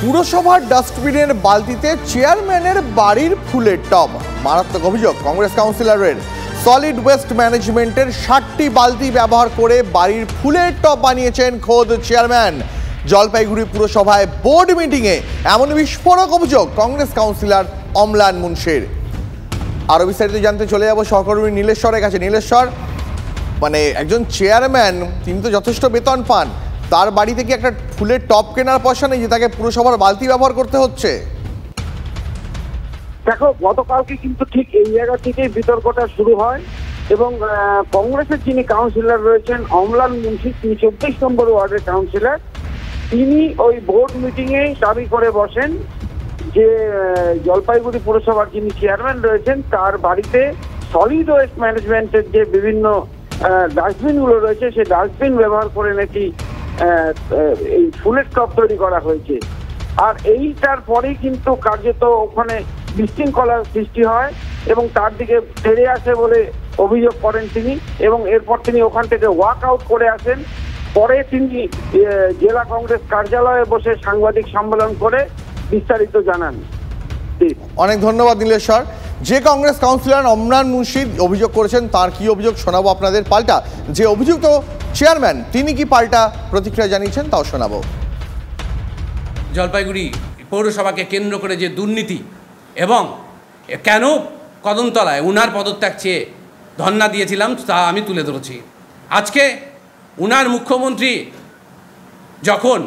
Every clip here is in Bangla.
পুরসভার ডাস্টবিনের বালতিতে চেয়ারম্যানের বাড়ির ফুলের টব। মারাত্মক অভিযোগ কংগ্রেস কাউন্সিলরের। সলিড ওয়েস্ট ম্যানেজমেন্টের 60টি বালতি ব্যবহার করে বাড়ির ফুলের টব বানিয়েছেন খোদ চেয়ারম্যান। জলপাইগুড়ি পুরসভায় বোর্ড মিটিংয়ে এমন বিস্ফোরক অভিযোগ কংগ্রেস কাউন্সিলর অম্লান মুন্সির। আরো বিস্তারিত জানতে চলে যাব সহকর্মী নীলেশ্বরের কাছে। নীলেশ্বর, একজন চেয়ারম্যান, তিনি তো যথেষ্ট বেতন পান, তার বাড়ি থেকে একটা ফুলের টব কেনার পয়সা নেই যে তাকে পুরসভার বালতি ব্যবহার করতে হচ্ছে। দেখো, গতকালকে কিন্তু ঠিক এই জায়গা থেকেই বিতর্কটা শুরু হয় এবং কংগ্রেসের যিনি কাউন্সিলর রয়েছেন অম্লান মুন্সি, তিনি 24 নম্বর ওয়ার্ডের কাউন্সিলর, তিনি ওই বোর্ড মিটিংয়ে দাবি করে বসেন যে জলপাইগুড়ি পুরসভার যিনি চেয়ারম্যান রয়েছেন তার বাড়িতে সলিড ওয়েস্ট ম্যানেজমেন্টের যে বিভিন্ন ডাস্টবিনগুলো রয়েছে সেই ডাস্টবিন ব্যবহার করে নাকি এই ফুলের টব তৈরি করা হয়েছে। আর এইটার পরেই কিন্তু কার্যত ওখানে বিশৃঙ্খলার সৃষ্টি হয় এবং তার দিকে ফিরে আসে বলে অভিযোগ করেন তিনি, এবং এরপর তিনি ওখান থেকে ওয়াক আউট করে আসেন। পরে তিনি জেলা কংগ্রেস কার্যালয়ে বসে সাংবাদিক সম্মেলন করে বিস্তারিত জানান। অনেক ধন্যবাদ নীলেশ্বর। যে কংগ্রেস কাউন্সিলর অম্লান মুন্সি অভিযোগ করেছেন, তার কি অভিযোগ শোনাবো আপনাদের। পাল্টা যে অভিযুক্ত চেয়ারম্যান, তিনি কি পাল্টা প্রতিক্রিয়া জানিয়েছেন তাও শোনাবো। জলপাইগুড়ি পৌরসভাকে কেন্দ্র করে যে দুর্নীতি এবং কেন কদমতলায় উনার পদত্যাগ চেয়ে ধর্ণা দিয়েছিলাম তা আমি তুলে ধরেছি। আজকে উনার মুখ্যমন্ত্রী যখন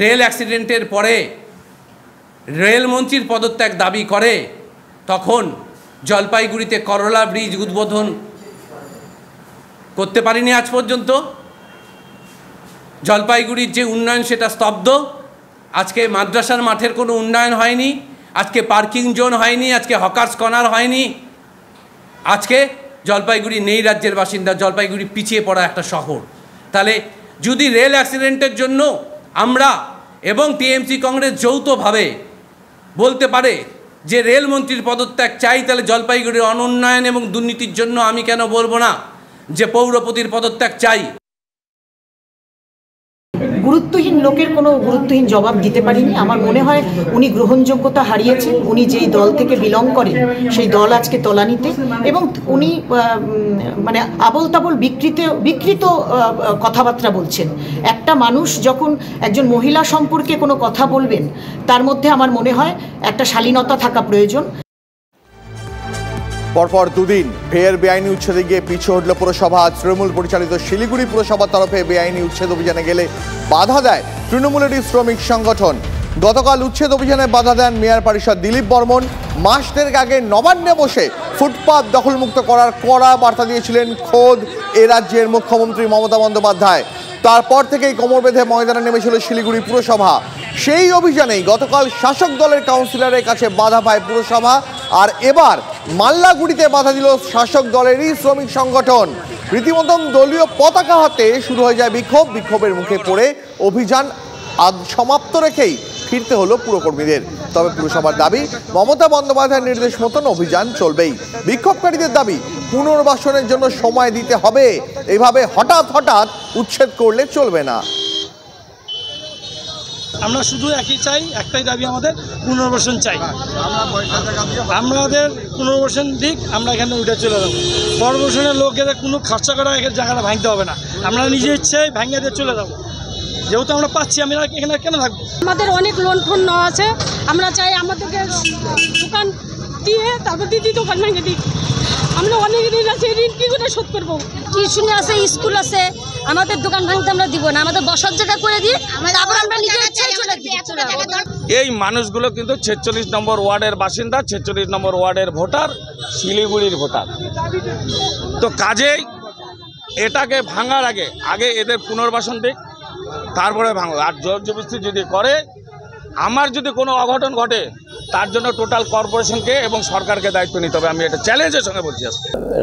রেল অ্যাক্সিডেন্টের পরে রেলমন্ত্রীর পদত্যাগ দাবি করে, তখন জলপাইগুড়িতে করলা ব্রিজ উদ্বোধন করতে পারিনি আজ পর্যন্ত। জলপাইগুড়ির যে উন্নয়ন সেটা স্তব্ধ। আজকে মাদ্রাসার মাঠের কোনো উন্নয়ন হয়নি, আজকে পার্কিং জোন হয়নি, আজকে হকার্স কর্নার হয়নি। আজকে জলপাইগুড়ি নেই রাজ্যের বাসিন্দা, জলপাইগুড়ি পিছিয়ে পড়া একটা শহর। তাহলে যদি রেল অ্যাক্সিডেন্টের জন্য আমরা এবং টিএমসি কংগ্রেস যৌথভাবে বলতে পারে যে রেলমন্ত্রীর পদত্যাগ চাই, তাহলে জলপাইগুড়ির অনুন্নয়ন এবং দুর্নীতির জন্য আমি কেন বলবো না যে পৌরপতির পদত্যাগ চাই। গুরুত্বহীন লোকের কোনো গুরুত্বহীন জবাব দিতে পারিনি। আমার মনে হয় উনি গ্রহণযোগ্যতা হারিয়েছেন। উনি যেই দল থেকে বিলং করেন সেই দল আজকে তলানিতে, এবং উনি আবল তাবল বিকৃত কথাবার্তা বলছেন। একটা মানুষ যখন একজন মহিলা সম্পর্কে কোনো কথা বলবেন, তার মধ্যে আমার মনে হয় একটা শালীনতা থাকা প্রয়োজন। পরপর দুদিন ফের বেআইনি উচ্ছেদে গিয়ে পিছু হটল পুরসভা। তৃণমূল পরিচালিত শিলিগুড়ি পুরসভার তরফে বেআইনি উচ্ছেদ অভিযানে গেলে বাধা দেয় তৃণমূলেরই শ্রমিক সংগঠন। গতকাল উচ্ছেদ অভিযানে বাধা দেন মেয়র পরিষদ দিলীপ বর্মন। মাস দেড়েক আগে নবান্নে বসে ফুটপাত দখলমুক্ত করার কড়া বার্তা দিয়েছিলেন খোদ এ রাজ্যের মুখ্যমন্ত্রী মমতা বন্দ্যোপাধ্যায়। তারপর থেকেই কোমর বেঁধে ময়দানে নেমেছিল শিলিগুড়ি পুরসভা। সেই অভিযানেই গতকাল শাসক দলের কাউন্সিলরের কাছে বাধা পায় পুরসভা, আর এবার মাল্লাগুড়িতে বাধা দিল শাসক দলেরই শ্রমিক সংগঠন। রীতিমতন দলীয় পতাকা হাতে শুরু হয়ে যায় বিক্ষোভ। বিক্ষোভের মুখে পড়ে অভিযান সমাপ্ত রেখেই ফিরতে হলো পুরকর্মীদের। তবে পুরসভার দাবি, মমতা বন্দ্যোপাধ্যায়ের নির্দেশ মতন অভিযান চলবেই। বিক্ষোভকারীদের দাবি, পুনর্বাসনের জন্য সময় দিতে হবে। এইভাবে হঠাৎ উচ্ছেদ করলে চলবে না। আমরা শুধু একই চাই, একটাই দাবি আমাদের, পুনর্বাসন চাই। আমাদের পুনর্বাসন দিক, আমরা এখানে উঠে চলে যাবো। পুনর্বাসনের লোকেদের কোনো খরচা করা জায়গাটা ভাঙতে হবে না, আমরা নিজে ইচ্ছায় ভাঙিয়ে দিয়ে চলে যাবো। যেহেতু আমরা পাচ্ছি, আমরা এখানে কেন থাকবো? আমাদের অনেক লোন ফোন নেওয়া আছে, আমরা চাই আমাদেরকে দোকান দিয়ে তারপর দিদি দোকান ভেঙে দিই। আমরা অনেক ঋণ আছে, ঋণ কি করে শোধ করবো? টিউশনি আছে, স্কুল আছে, আমাদের দোকান ভাঙতে আমরা দিব না। আমাদের বসার জায়গা করে দিয়ে তারপর আমরা নিজের ইচ্ছায় চলে যাবো। এই মানুষগুলো কিন্তু 46 নম্বর ওয়ার্ডের বাসিন্দা, 46 নম্বর ওয়ার্ডের ভোটার, শিলিগুড়ির ভোটার। তো কাজেই এটাকে ভাঙার আগে এদের পুনর্বাসন দিক, তারপরে ভাঙো। আর জোর জবরদস্তি যদি করে, আমার যদি কোনো অঘটন ঘটে, তার জন্য টোটাল কর্পোরেশনকে এবং সরকারকে দায়িত্ব নিতে হবে। আমি এটা চ্যালেঞ্জের সঙ্গে বলছি।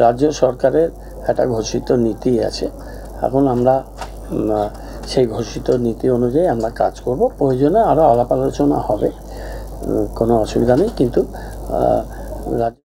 রাজ্য সরকারের একটা ঘোষিত নীতি আছে, এখন আমরা সেই ঘোষিত নীতি অনুযায়ী আমরা কাজ করব। প্রয়োজনে আরও আলাপ আলোচনা হবে, কোনো অসুবিধা নেই। কিন্তু রাজ্য